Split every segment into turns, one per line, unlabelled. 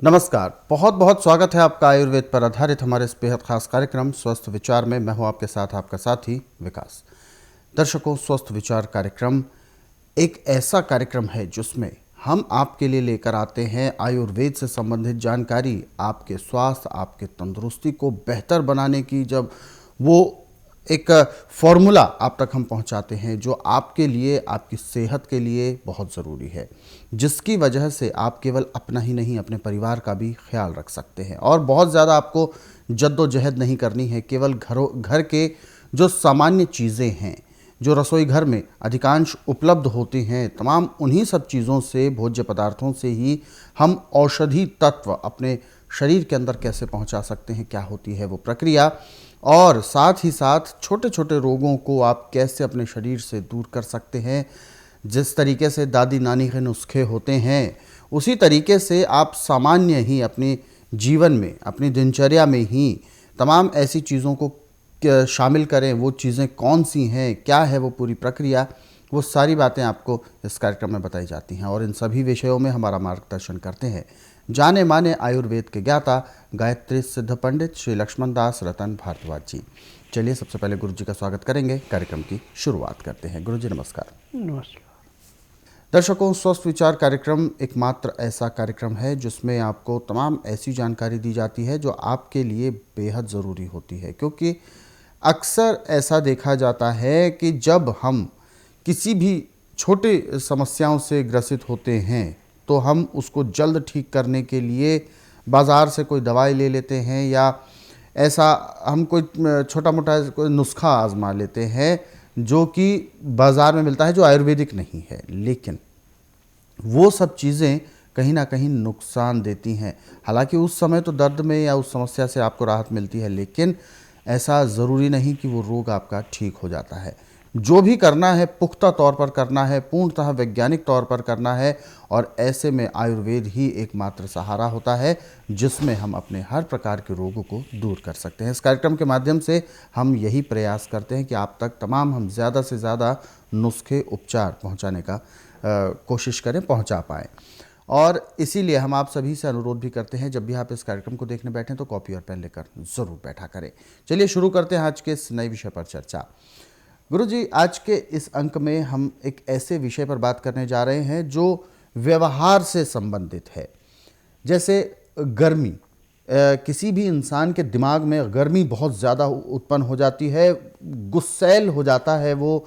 नमस्कार, बहुत बहुत स्वागत है आपका आयुर्वेद पर आधारित हमारे इस बेहद खास कार्यक्रम स्वस्थ विचार में। मैं हूं आपके साथ आपका साथी विकास। दर्शकों, स्वस्थ विचार कार्यक्रम एक ऐसा कार्यक्रम है जिसमें हम आपके लिए लेकर आते हैं आयुर्वेद से संबंधित जानकारी, आपके स्वास्थ्य, आपके तंदुरुस्ती को बेहतर बनाने की। जब वो एक फॉर्मूला आप तक हम पहुंचाते हैं जो आपके लिए, आपकी सेहत के लिए बहुत ज़रूरी है, जिसकी वजह से आप केवल अपना ही नहीं अपने परिवार का भी ख्याल रख सकते हैं और बहुत ज़्यादा आपको जद्दोजहद नहीं करनी है। केवल घर के जो सामान्य चीज़ें हैं, जो रसोई घर में अधिकांश उपलब्ध होती हैं, तमाम उन्हीं सब चीज़ों से, भोज्य पदार्थों से ही हम औषधि तत्व अपने शरीर के अंदर कैसे पहुंचा सकते हैं, क्या होती है वो प्रक्रिया, और साथ ही साथ छोटे छोटे रोगों को आप कैसे अपने शरीर से दूर कर सकते हैं। जिस तरीके से दादी नानी के नुस्खे होते हैं, उसी तरीके से आप सामान्य ही अपने जीवन में, अपनी दिनचर्या में ही तमाम ऐसी चीज़ों को शामिल करें। वो चीज़ें कौन सी हैं, क्या है वो पूरी प्रक्रिया, वो सारी बातें आपको इस कार्यक्रम में बताई जाती हैं। और इन सभी विषयों में हमारा मार्गदर्शन करते हैं जाने माने आयुर्वेद के ज्ञाता, गायत्री सिद्ध पंडित श्री लक्ष्मण दास रतन भारद्वाज जी। चलिए सबसे पहले गुरु जी का स्वागत करेंगे, कार्यक्रम की शुरुआत करते हैं। गुरु जी नमस्कार।
नमस्कार।
दर्शकों, स्वस्थ विचार कार्यक्रम एकमात्र ऐसा कार्यक्रम है जिसमें आपको तमाम ऐसी जानकारी दी जाती है जो आपके लिए बेहद ज़रूरी होती है, क्योंकि अक्सर ऐसा देखा जाता है कि जब हम किसी भी छोटी समस्याओं से ग्रसित होते हैं तो हम उसको जल्द ठीक करने के लिए बाज़ार से कोई दवाई ले लेते हैं, या ऐसा हम कोई छोटा मोटा कोई नुस्खा आजमा लेते हैं जो कि बाज़ार में मिलता है, जो आयुर्वेदिक नहीं है। लेकिन वो सब चीज़ें कहीं ना कहीं नुकसान देती हैं। हालांकि उस समय तो दर्द में या उस समस्या से आपको राहत मिलती है, लेकिन ऐसा ज़रूरी नहीं कि वो रोग आपका ठीक हो जाता है। जो भी करना है पुख्ता तौर पर करना है, पूर्णतः वैज्ञानिक तौर पर करना है, और ऐसे में आयुर्वेद ही एकमात्र सहारा होता है जिसमें हम अपने हर प्रकार के रोगों को दूर कर सकते हैं। इस कार्यक्रम के माध्यम से हम यही प्रयास करते हैं कि आप तक तमाम हम ज़्यादा से ज़्यादा नुस्खे, उपचार पहुंचाने का कोशिश करें, पहुंचा पाएँ। और इसीलिए हम आप सभी से अनुरोध भी करते हैं, जब भी आप इस कार्यक्रम को देखने बैठें तो कॉपी और पेन लेकर ज़रूर बैठा करें। चलिए शुरू करते हैं आज के इस नए विषय पर चर्चा। गुरु जी, आज के इस अंक में हम एक ऐसे विषय पर बात करने जा रहे हैं जो व्यवहार से संबंधित है। जैसे गर्मी, किसी भी इंसान के दिमाग में गर्मी बहुत ज़्यादा उत्पन्न हो जाती है, गुस्सैल हो जाता है, वो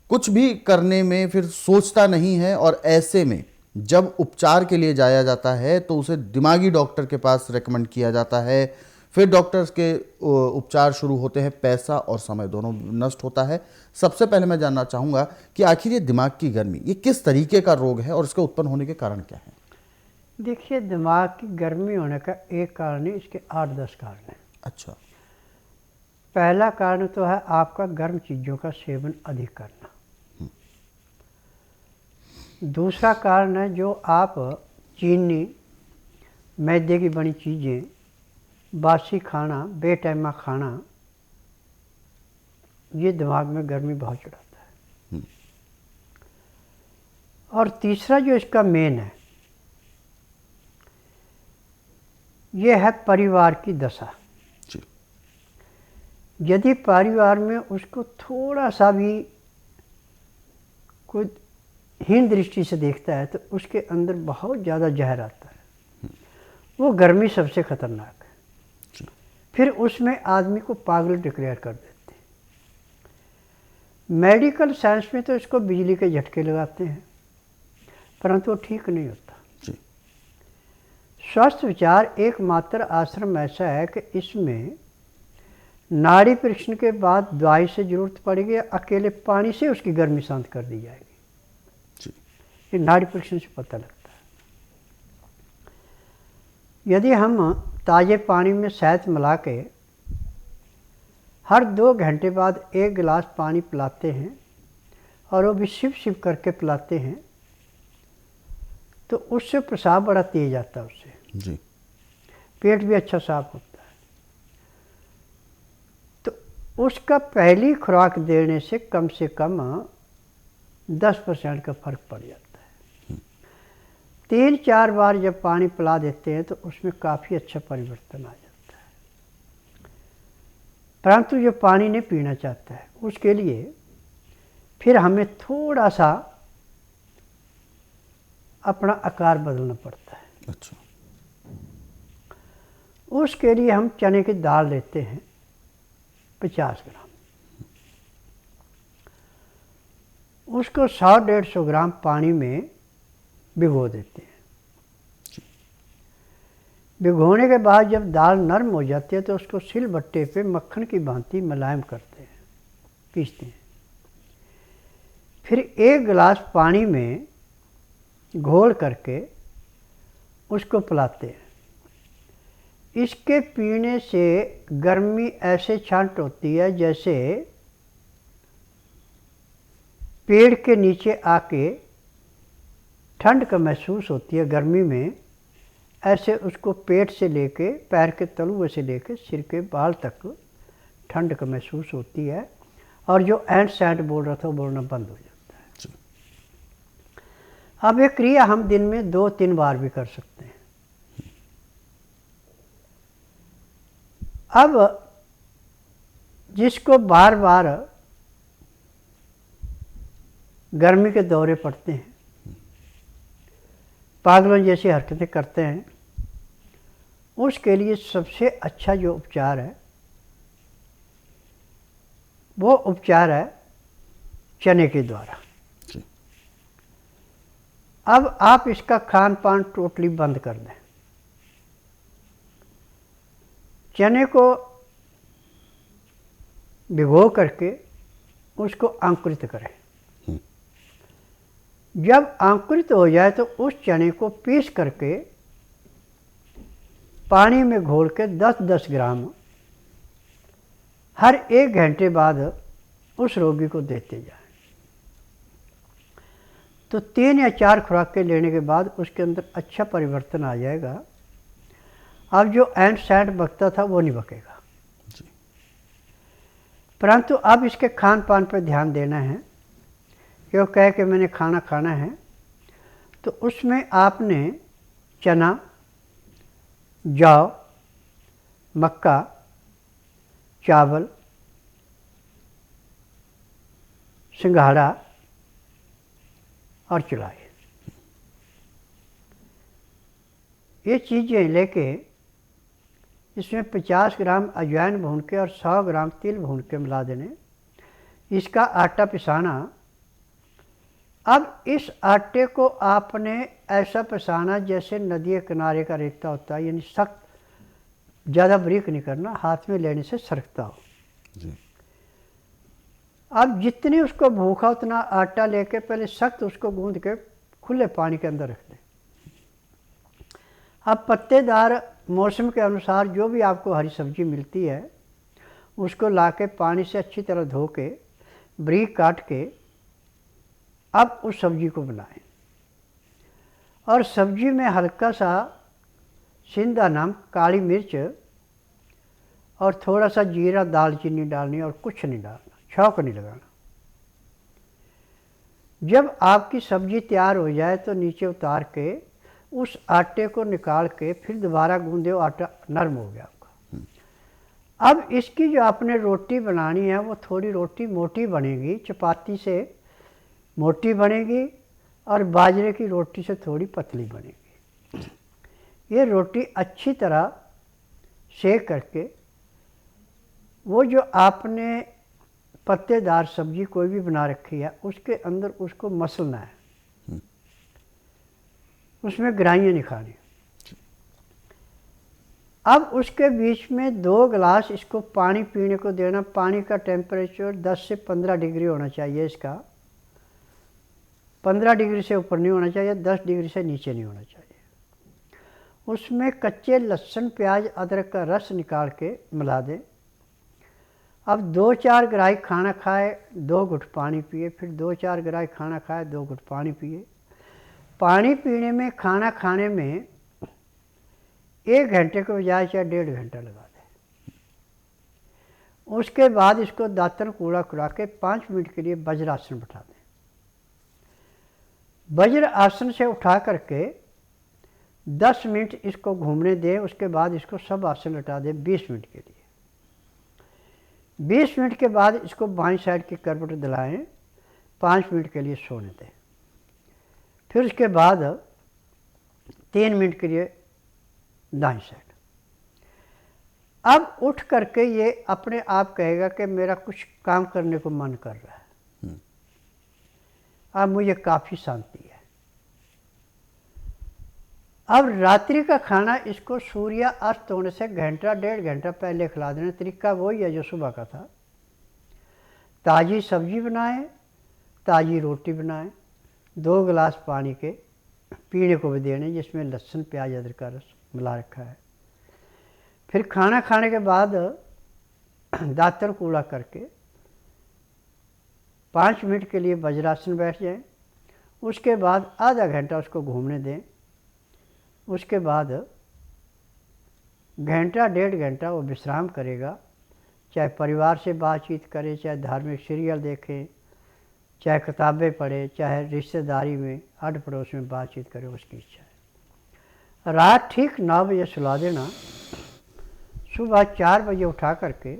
कुछ भी करने में फिर सोचता नहीं है, और ऐसे में जब उपचार के लिए जाया जाता है तो उसे दिमागी डॉक्टर के पास रेकमेंड किया जाता है। फिर डॉक्टर्स के उपचार शुरू होते हैं, पैसा और समय दोनों नष्ट होता है। सबसे पहले मैं जानना चाहूँगा कि आखिर ये दिमाग की गर्मी, ये किस तरीके का रोग है और इसके उत्पन्न होने के कारण क्या है?
देखिए, दिमाग की गर्मी होने का एक कारण नहीं, इसके 8-10 कारण हैं।
अच्छा।
पहला कारण तो है आपका गर्म चीज़ों का सेवन अधिक करना। दूसरा कारण है जो आप चीनी, मैदे की बनी चीज़ें, बासी खाना, बेटाइमा खाना, ये दिमाग में गर्मी बहुत चढ़ाता है। और तीसरा जो इसका मेन है, ये है परिवार की दशा।
जी।
यदि परिवार में उसको थोड़ा सा भी कोई हीन दृष्टि से देखता है तो उसके अंदर बहुत ज़्यादा जहर आता है। वो गर्मी सबसे खतरनाक है। फिर उसमें आदमी को पागल डिक्लेयर कर देते हैं। मेडिकल साइंस में तो इसको बिजली के झटके लगाते हैं, परंतु वो ठीक नहीं होता। स्वस्थ विचार एकमात्र आश्रम ऐसा है कि इसमें नाड़ी परीक्षण के बाद दवाई से जरूरत पड़ेगी, अकेले पानी से उसकी गर्मी शांत कर दी जाएगी। ये नाड़ी परीक्षण से पता लगता है। यदि हम ताज़े पानी में शहद मिला के हर 2 घंटे बाद 1 गिलास पानी पिलाते हैं और वो भी सिप सिप करके पिलाते हैं तो उससे पेशाब बड़ा तेज आता है, उससे
जी।
पेट भी अच्छा साफ होता है। तो उसका पहली खुराक देने से कम 10% का फर्क पड़ जाता है। 3-4 बार जब पानी पिला देते हैं तो उसमें काफ़ी अच्छा परिवर्तन आ जाता है। परंतु जो पानी नहीं पीना चाहता है उसके लिए फिर हमें थोड़ा सा अपना आकार बदलना पड़ता है।
अच्छा।
उसके लिए हम चने की दाल लेते हैं 50 ग्राम, उसको 100-150 ग्राम पानी में भिगो देते हैं। भिगोने के बाद जब दाल नरम हो जाती है तो उसको सिलबट्टे पे मक्खन की भांति मुलायम करते हैं, पीसते हैं। फिर 1 गिलास पानी में घोल करके उसको पिलाते हैं। इसके पीने से गर्मी ऐसे छांट होती है जैसे पेड़ के नीचे आके ठंड का महसूस होती है गर्मी में, ऐसे उसको पेट से लेके पैर के तलुए से लेके सिर के बाल तक ठंड का महसूस होती है। और जो एंट सैंट बोल रहा था वो बोलना बंद हो जाता है। अब ये क्रिया हम दिन में 2-3 बार भी कर सकते हैं। अब जिसको बार बार गर्मी के दौरे पड़ते हैं, पागलों जैसी हरकतें करते हैं, उसके लिए सबसे अच्छा जो उपचार है वो उपचार है चने के द्वारा। अब आप इसका खान पान टोटली बंद कर दें। चने को भिगो करके उसको अंकुरित करें। जब अंकुरित हो जाए तो उस चने को पीस करके पानी में घोल के 10-10 ग्राम हर 1 घंटे बाद उस रोगी को देते जाएं। तो 3 या 4 खुराकें लेने के बाद उसके अंदर अच्छा परिवर्तन आ जाएगा। अब जो एंट सैंट बकता था वो नहीं बकेगा। परंतु अब इसके खान पान पर ध्यान देना है। क्यों कहे कि मैंने खाना खाना है, तो उसमें आपने चना, जौ, मक्का, चावल, सिंघाड़ा और चुलाई, ये चीज़ें लेके इसमें 50 ग्राम अजवाइन भून के और 100 ग्राम तिल भून के मिला देने। इसका आटा पिसाना। अब इस आटे को आपने ऐसा पिसाना जैसे नदी के किनारे का रेता होता है, यानी सख्त, ज़्यादा बारीक नहीं करना, हाथ में लेने से सरकता हो जी। अब जितनी उसको भूखा उतना आटा लेके पहले सख्त उसको गूंद के खुले पानी के अंदर रख दें। अब पत्तेदार मौसम के अनुसार जो भी आपको हरी सब्जी मिलती है उसको लाके पानी से अच्छी तरह धो के बारीक काट के अब उस सब्जी को बनाएं। और सब्जी में हल्का सा सिंधा नमक, काली मिर्च और थोड़ा सा जीरा, दालचीनी डालनी और कुछ नहीं डालना, छौंक नहीं लगाना। जब आपकी सब्जी तैयार हो जाए तो नीचे उतार के उस आटे को निकाल के फिर दोबारा गूंदे, आटा नरम हो गया आपका। अब इसकी जो आपने रोटी बनानी है वो थोड़ी रोटी मोटी बनेगी, चपाती से मोटी बनेगी और बाजरे की रोटी से थोड़ी पतली बनेगी। ये रोटी अच्छी तरह सेक करके वो जो आपने पत्तेदार सब्जी कोई भी बना रखी है उसके अंदर उसको मसलना है, उसमें ग्राइयाँ नहीं खानी। अब उसके बीच में 2 गिलास इसको पानी पीने को देना। पानी का टेम्परेचर 10 से 15 डिग्री होना चाहिए। इसका 15 डिग्री से ऊपर नहीं होना चाहिए, 10 डिग्री से नीचे नहीं होना चाहिए। उसमें कच्चे लहसुन, प्याज, अदरक का रस निकाल के मिला दें। अब 2-4 गिराई खाना खाए 2 घुट पानी पिए, फिर 2-4 गिराई खाना खाए 2 घुट पानी पिए। पानी पीने में, खाना खाने में 1 घंटे के बजाय चाहे 1.5 घंटा लगा दें। उसके बाद इसको दातन कूड़ा खुला के 5 मिनट के लिए वज्रासन बैठा दें। वज्र आसन से उठा करके 10 मिनट इसको घूमने दें, उसके बाद इसको सब आसन लटा दें 20 मिनट के लिए। 20 मिनट के बाद इसको बाईं साइड की करवट दिलाएं, 5 मिनट के लिए सोने दें। फिर उसके बाद 3 मिनट के लिए दाईं साइड। अब उठ करके ये अपने आप कहेगा कि मेरा कुछ काम करने को मन कर रहा है, अब मुझे काफ़ी शांति है। अब रात्रि का खाना इसको सूर्य अस्त होने से घंटा 1.5 घंटा पहले खिला देना। तरीका वही है जो सुबह का था। ताज़ी सब्जी बनाएं, ताज़ी रोटी बनाएं, 2 गिलास पानी के पीने को भी देने जिसमें लहसुन प्याज अदरक का रस मिला रखा है। फिर खाना खाने के बाद दातन कूड़ा करके 5 मिनट के लिए वज्रासन बैठ जाएं। उसके बाद आधा घंटा उसको घूमने दें। उसके बाद घंटा 1.5 घंटा वो विश्राम करेगा, चाहे परिवार से बातचीत करे, चाहे धार्मिक सीरियल देखे, चाहे किताबें पढ़े, चाहे रिश्तेदारी में अड़ पड़ोस में बातचीत करे, उसकी इच्छा है। रात ठीक 9 बजे सुला देना। सुबह 4 बजे उठा करके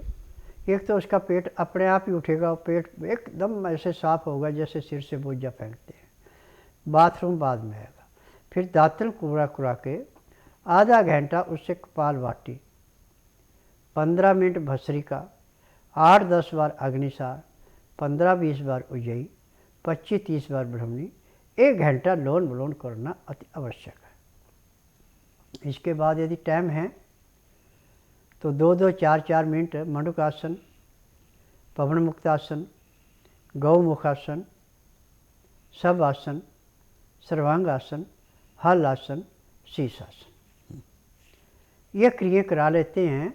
एक तो उसका पेट अपने आप ही उठेगा, पेट एकदम ऐसे साफ होगा जैसे सिर से बोझा फेंकते हैं। बाथरूम बाद में आएगा। फिर दातन कुरा के आधा घंटा उससे कपाल वाटी, 15 मिनट भस्त्रिका, 8-10 बार अग्निसार, 15-20 बार उज्जयी, 25-30 बार ब्रह्मणी, 1 घंटा लोन विलोन करना अति आवश्यक है। इसके बाद यदि टाइम है तो 2-2, 4-4 मिनट मंडूकासन, पवन मुक्तासन, गौमुखासन, सब आसन, सर्वांगासन, हल आसन, शीर्षासन, ये क्रिया करा लेते हैं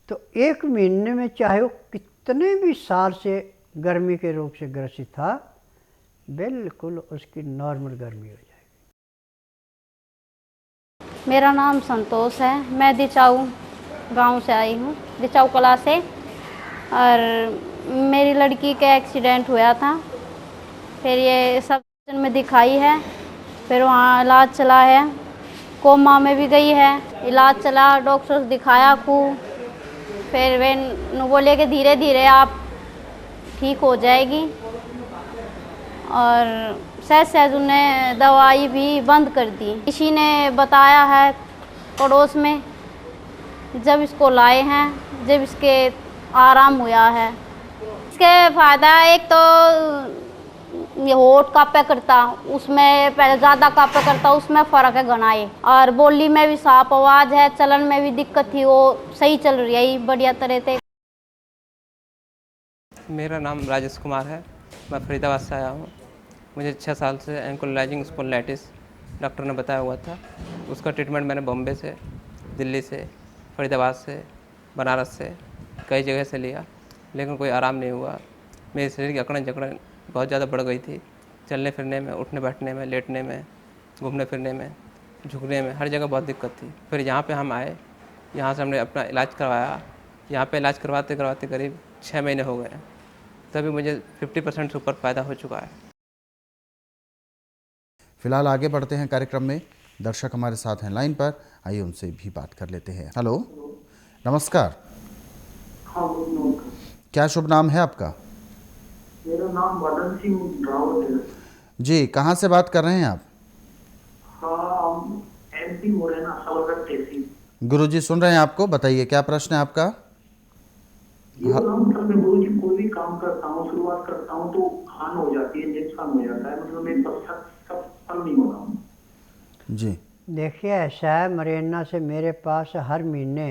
तो 1 महीने में चाहे वो कितने भी साल से गर्मी के रोग से ग्रसित था, बिल्कुल उसकी नॉर्मल गर्मी हो जाएगी।
मेरा नाम संतोष है। मैं दिचाऊ गांव से आई हूँ, दिचाऊ कला से। और मेरी लड़की का एक्सीडेंट हुआ था, फिर ये सब में दिखाई है, फिर वहाँ इलाज चला है, कोमा में भी गई है, इलाज चला, डॉक्टर से दिखाया खूब। फिर वे बोले कि धीरे धीरे आप ठीक हो जाएगी। और सहज उन्हें दवाई भी बंद कर दी। किसी ने बताया है पड़ोस में, जब इसको लाए हैं, जब इसके आराम हुआ है। इसके फ़ायदा एक तो ये होठ कापे करता, उसमें पहले ज़्यादा कापे करता, उसमें फ़र्क है घनाए। और बोली में भी साफ आवाज़ है, चलन में भी दिक्कत थी, वो सही चल रही है बढ़िया तरह से।
मेरा नाम राजेश कुमार है। मैं फरीदाबाद से आया हूँ। मुझे 6 साल से एंकोलाइजिंग स्पॉन्डिलाइटिस डॉक्टर ने बताया हुआ था। उसका ट्रीटमेंट मैंने बॉम्बे से, दिल्ली से, फरीदाबाद से, बनारस से, कई जगह से लिया, लेकिन कोई आराम नहीं हुआ। मेरे शरीर की अकड़न जकड़न बहुत ज़्यादा बढ़ गई थी। चलने फिरने में, उठने बैठने में, लेटने में, घूमने फिरने में, झुकने में, हर जगह बहुत दिक्कत थी। फिर यहाँ पे हम आए, यहाँ से हमने अपना इलाज करवाया। यहाँ पे इलाज करवाते करवाते करीब 6 महीने हो गए, तभी मुझे 50% से ऊपर फ़ायदा हो चुका है।
फिलहाल आगे बढ़ते हैं कार्यक्रम में। दर्शक हमारे साथ हैं लाइन पर, आइए उनसे भी बात कर लेते हैं। हेलो, नमस्कार।
हाँ,
क्या शुभ नाम है आपका?
मेरा नाम वदन सिंह रावत है।
जी, कहाँ से बात कर रहे हैं आप?
हाँ, MP मुरैना सालगढ़ तहसील।
गुरुजी सुन रहे हैं आपको, बताइए क्या प्रश्न है आपका?
ये नाम सर, मैं गुरुजी कोई भी काम करता हूँ, शुरुआत करता हूँ तो खान हो जाती है, नुकसान हो जाता है, मतलब मेरे पास सफल नहीं हो रहा हूँ
जी।
देखिए ऐसा है, मुरैना से मेरे पास हर महीने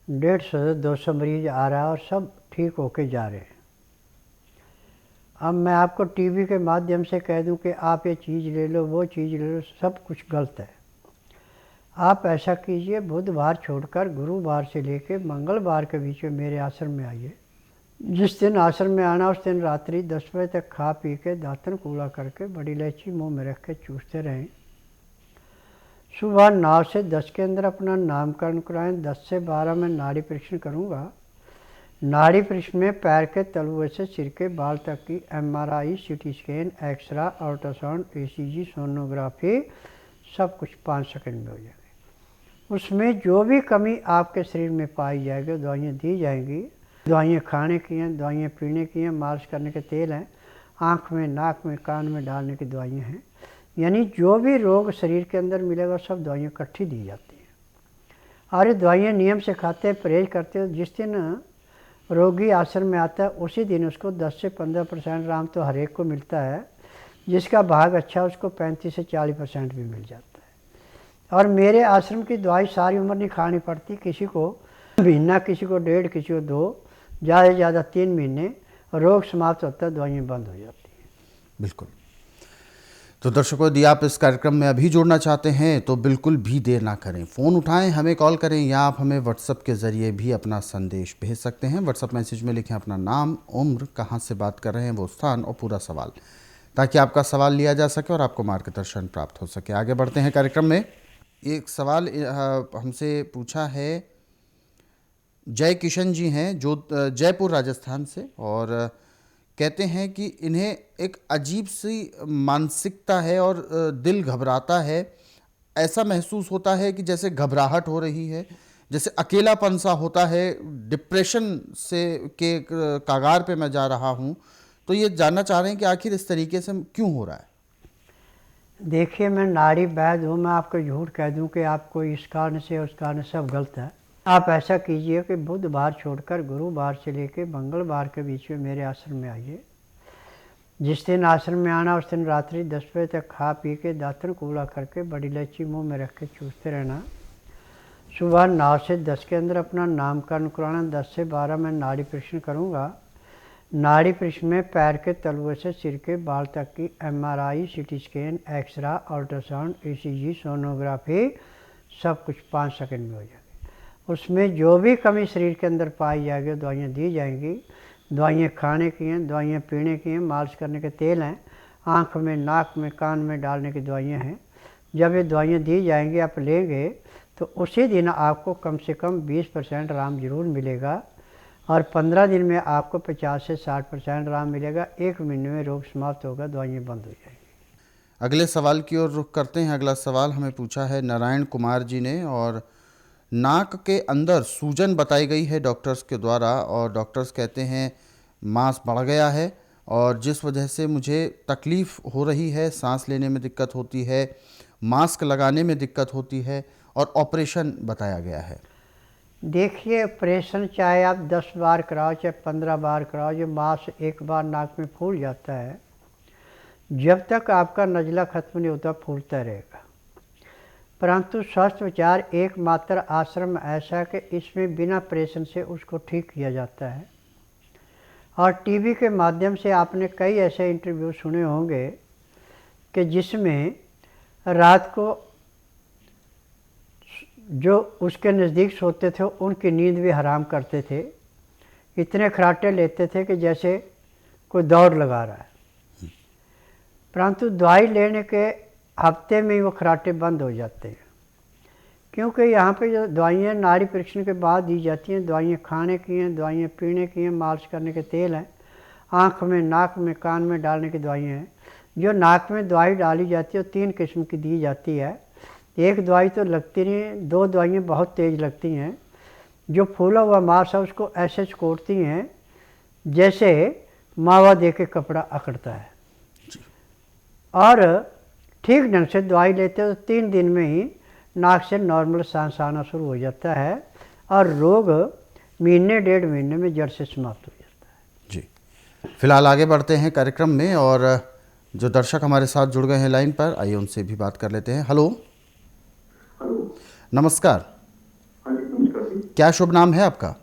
150 से 200 मरीज आ रहा है और सब ठीक होके जा रहे हैं। अब मैं आपको टीवी के माध्यम से कह दूं कि आप ये चीज़ ले लो, वो चीज़ ले लो, सब कुछ गलत है। आप ऐसा कीजिए, बुधवार छोड़कर गुरुवार से लेके मंगलवार के बीच में मेरे आश्रम में आइए। जिस दिन आश्रम में आना उस दिन रात्रि 10 बजे तक खा पी के दातन कूड़ा करके बड़ी इलायची मुंह में रख के चूसते रहें। सुबह 9 से 10 के अंदर अपना नामकरण कराएं। 10 से 12 में नाड़ी परीक्षण करूँगा। नाड़ी पृष्ठ में पैर के तलुए से सिर के बाल तक की MRI, CT scan, x ray, ultrasound, ECG, sonography सब कुछ 5 सेकंड में हो जाएगा। उसमें जो भी कमी आपके शरीर में पाई जाएगी दवाइयाँ दी जाएंगी। दवाइयाँ खाने की हैं, दवाइयाँ पीने की हैं, मालिश करने के तेल हैं, आँख में, नाक में, कान में डालने की दवाइयाँ हैं। यानी जो भी रोग शरीर के अंदर मिलेगा सब दवाइयाँ इकट्ठी दी जाती हैं और ये दवाइयाँ नियम से खाते हैं, परहेज करते हैं। जिस दिन रोगी आश्रम में आता है उसी दिन उसको 10 से 15% आराम तो हर एक को मिलता है। जिसका भाग अच्छा उसको 35 से 40% भी मिल जाता है। और मेरे आश्रम की दवाई सारी उम्र नहीं खानी पड़ती, किसी को महीना, किसी को 1.5, किसी को 2, ज़्यादा से ज़्यादा 3 महीने रोग समाप्त होता है, दवाइयाँ बंद हो जाती हैं।
बिल्कुल। तो दर्शकों, यदि आप इस कार्यक्रम में अभी जुड़ना चाहते हैं तो बिल्कुल भी देर ना करें, फ़ोन उठाएं, हमें कॉल करें या आप हमें व्हाट्सएप के ज़रिए भी अपना संदेश भेज सकते हैं। व्हाट्सएप मैसेज में लिखें अपना नाम, उम्र, कहाँ से बात कर रहे हैं वो स्थान और पूरा सवाल, ताकि आपका सवाल लिया जा सके और आपको मार्गदर्शन प्राप्त हो सके। आगे बढ़ते हैं कार्यक्रम में। एक सवाल हमसे पूछा है, जय किशन जी हैं जो जयपुर राजस्थान से, और कहते हैं कि इन्हें एक अजीब सी मानसिकता है और दिल घबराता है। ऐसा महसूस होता है कि जैसे घबराहट हो रही है, जैसे अकेलापन सा होता है, डिप्रेशन से के कागार पे मैं जा रहा हूँ। तो ये जानना चाह रहे हैं कि आखिर इस तरीके से क्यों हो रहा है।
देखिए, मैं नाड़ी वैद्य हूँ, मैं आपको झूठ कह दूँ कि आपको इस कारण से उस कारण सब गलत है। आप ऐसा कीजिए कि बुधवार छोड़कर गुरुवार से लेकर मंगलवार के बीच में मेरे आश्रम में आइए। जिस दिन आश्रम में आना उस दिन रात्रि 10 बजे तक खा पी के दातन कूला करके बड़ी इलायची मुंह में रख के चूसते रहना। सुबह 9 से 10 के अंदर अपना नामकरण कराना। 10 से 12 मैं नाड़ी परीक्षण करूँगा। नाड़ी परीक्षण में पैर के तलुए से सिर के बाल तक की MRI, CT scan, x ray, ultrasound, ECG, sonography सब कुछ 5 सेकंड में हो जाएगा। उसमें जो भी कमी शरीर के अंदर पाई जाएगी दवाइयाँ दी जाएंगी। दवाइयाँ खाने की हैं, दवाइयाँ पीने की हैं, मालिश करने के तेल हैं, आँख में, नाक में, कान में डालने की दवाइयाँ हैं। जब ये दवाइयाँ दी जाएंगी आप लेंगे तो उसी दिन आपको कम से कम 20% आराम ज़रूर मिलेगा और 15 दिन में आपको 50 से 60% आराम मिलेगा। 1 महीने में रोग समाप्त होगा, दवाइयाँ बंद हो जाएंगी।
अगले सवाल की ओर रुख करते हैं। अगला सवाल हमें पूछा है नारायण कुमार जी ने, और नाक के अंदर सूजन बताई गई है डॉक्टर्स के द्वारा, और डॉक्टर्स कहते हैं मांस बढ़ गया है और जिस वजह से मुझे तकलीफ़ हो रही है, सांस लेने में दिक्कत होती है, मास्क लगाने में दिक्कत होती है और ऑपरेशन बताया गया है।
देखिए, ऑपरेशन चाहे आप 10 बार कराओ चाहे 15 बार कराओ, जो मांस एक बार नाक में फूल जाता है, जब तक आपका नज़ला ख़त्म नहीं होता फूलता रहेगा। परंतु स्वस्थ विचार एकमात्र आश्रम ऐसा है कि इसमें बिना ऑपरेशन से उसको ठीक किया जाता है। और टीवी के माध्यम से आपने कई ऐसे इंटरव्यू सुने होंगे कि जिसमें रात को जो उसके नज़दीक सोते थे उनकी नींद भी हराम करते थे। इतने खराटे लेते थे कि जैसे कोई दौड़ लगा रहा है। परंतु दवाई लेने के हफ्ते में ही वो खराटे बंद हो जाते हैं, क्योंकि यहाँ पे जो दवाइयाँ नाड़ी परीक्षण के बाद दी जाती हैं, दवाइयाँ खाने की हैं, दवाइयाँ पीने की हैं, मालिश करने के तेल हैं, आँख में, नाक में, कान में डालने की दवाइयाँ हैं। जो नाक में दवाई डाली जाती है वो 3 किस्म की दी जाती है। एक दवाई तो लगती नहीं है, 2 दवाइयाँ बहुत तेज़ लगती हैं। जो फूला हुआ मांस है उसको ऐसे कोटती हैं जैसे मावा दे के कपड़ा अकड़ता है, और ठीक ढंग से दवाई लेते हो तो 3 दिन में ही नाक से नॉर्मल सांस आना शुरू हो जाता है और रोग महीने 1.5 महीने में जड़ से समाप्त हो जाता है।
जी, फिलहाल आगे बढ़ते हैं कार्यक्रम में, और जो दर्शक हमारे साथ जुड़ गए हैं लाइन पर, आइए उनसे भी बात कर लेते हैं। हेलो, नमस्कार।
हाँ जी, नमस्कार जी।
क्या शुभ नाम है आपका?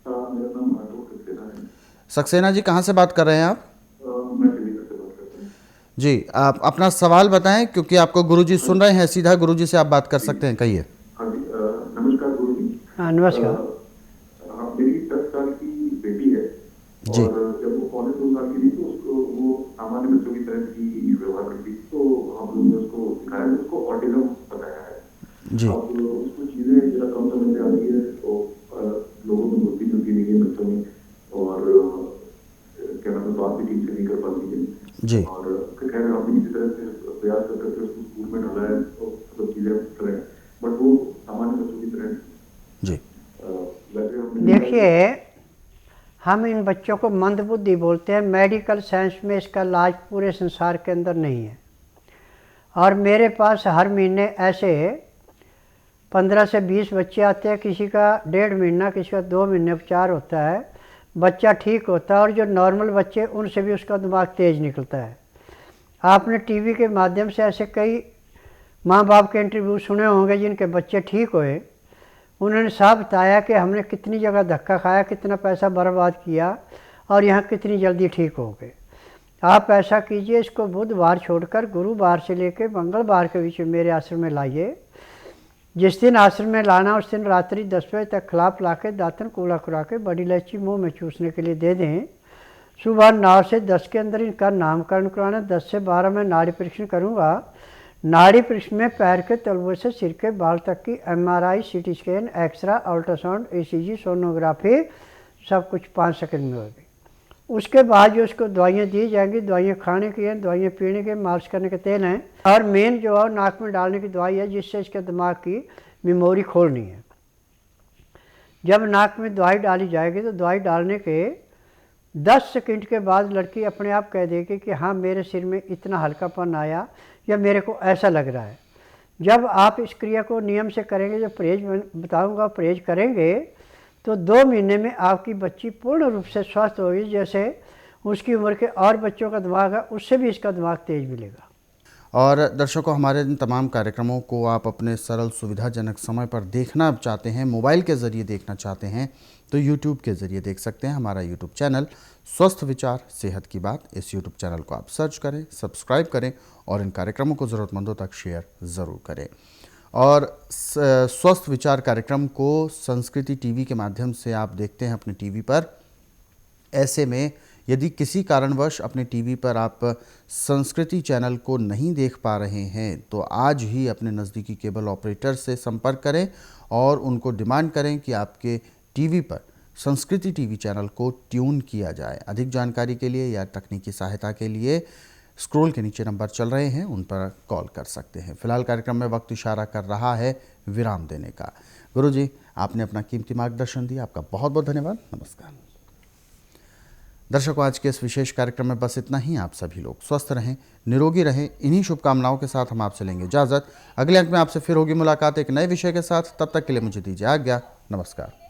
मेरा नाम आलोक सक्सेना है।
सक्सेना जी, कहाँ से बात कर रहे हैं आप?
मैं चंडीगढ़ से बात करता हूँ।
जी, आप अपना सवाल बताएं, क्योंकि आपको गुरुजी सुन रहे हैं। सीधा गुरुजी से आप बात कर सकते हैं, कहिए।
हाँ जी, नमस्कार गुरु जी।
हाँ, नमस्कार।
हाँ, मेरी 10 साल की बेटी है
जी।
और जब वो 2.25 साल की थी तो उसको वो सामान्य बच्चों की तरह की व्यवहार करती थी, तो हम लोगों ने उसको सिखाया, उसको ऑटिज्म बताया है।
जी।
अब उसको चीज़ें जरा कम समझ में आती है, तो लोगों में बोलती नहीं है बच्चों में,
हम इन बच्चों को मंदबुद्धि बोलते हैं। मेडिकल साइंस में इसका इलाज पूरे संसार के अंदर नहीं है। और मेरे पास हर महीने ऐसे 15 से 20 बच्चे आते हैं। किसी का 1.5 महीना, किसी का 2 महीने उपचार होता है, बच्चा ठीक होता है। और जो नॉर्मल बच्चे, उनसे भी उसका दिमाग तेज़ निकलता है। आपने टीवी के माध्यम से ऐसे कई माँ बाप के इंटरव्यू सुने होंगे जिनके बच्चे ठीक हुए। उन्होंने साफ बताया कि हमने कितनी जगह धक्का खाया, कितना पैसा बर्बाद किया और यहाँ कितनी जल्दी ठीक हो गए। आप ऐसा कीजिए, इसको बुधवार छोड़कर गुरुवार से लेकर मंगलवार के बीच में मेरे आश्रम में लाइए। जिस दिन आश्रम में लाना उस दिन रात्रि 10 बजे तक खिला पिला के दातन कूड़ा खुरा के बड़ी इलायची मुँह में चूसने के लिए दे दें। सुबह 9 से 10 के अंदर इनका नामकरण कराना। 10 से 12 में नाड़ी परीक्षण करूँगा। नाड़ी परीक्षण में पैर के तलवे से सिर के बाल तक की MRI, CT scan, x ray, ultrasound, ECG, sonography सब कुछ 5 सेकंड में होगी। उसके बाद जो उसको दवाइयाँ दी जाएंगी, दवाइयाँ खाने की हैं, दवाइयाँ पीने के, मालिश करने के तेल हैं। और मेन जो है नाक में डालने की दवाई है जिससे इसके दिमाग की मेमोरी खोलनी है। जब नाक में दवाई डाली जाएगी तो दवाई डालने के 10 सेकंड के बाद लड़की अपने आप कह देगी कि हाँ मेरे सिर में इतना हल्कापन आया या मेरे को ऐसा लग रहा है। जब आप इस क्रिया को नियम से करेंगे, जो परहेज बताऊंगा परहेज करेंगे, तो 2 महीने में आपकी बच्ची पूर्ण रूप से स्वस्थ होगी। जैसे उसकी उम्र के और बच्चों का दिमाग है, उससे भी इसका दिमाग तेज मिलेगा।
और दर्शकों, हमारे इन तमाम कार्यक्रमों को आप अपने सरल सुविधाजनक समय पर देखना चाहते हैं, मोबाइल के ज़रिए देखना चाहते हैं, तो YouTube के ज़रिए देख सकते हैं। हमारा YouTube चैनल स्वस्थ विचार सेहत की बात, इस YouTube चैनल को आप सर्च करें, सब्सक्राइब करें और इन कार्यक्रमों को ज़रूरतमंदों तक शेयर ज़रूर करें। और स्वस्थ विचार कार्यक्रम को संस्कृति टीवी के माध्यम से आप देखते हैं अपने टीवी पर। ऐसे में यदि किसी कारणवश अपने टीवी पर आप संस्कृति चैनल को नहीं देख पा रहे हैं, तो आज ही अपने नज़दीकी केबल ऑपरेटर से संपर्क करें और उनको डिमांड करें कि आपके टीवी पर संस्कृति टीवी चैनल को ट्यून किया जाए। अधिक जानकारी के लिए या तकनीकी सहायता के लिए स्क्रॉल के नीचे नंबर चल रहे हैं, उन पर कॉल कर सकते हैं। फिलहाल कार्यक्रम में वक्त इशारा कर रहा है विराम देने का। गुरुजी, आपने अपना कीमती मार्गदर्शन दिया, आपका बहुत बहुत धन्यवाद। नमस्कार। दर्शकों, आज के इस विशेष कार्यक्रम में बस इतना ही। आप सभी लोग स्वस्थ रहें, निरोगी रहें, इन्हीं शुभकामनाओं के साथ हम आपसे लेंगे इजाज़त। अगले अंक में आपसे फिर होगी मुलाकात एक नए विषय के साथ। तब तक के लिए मुझे दीजिए आज्ञा। नमस्कार।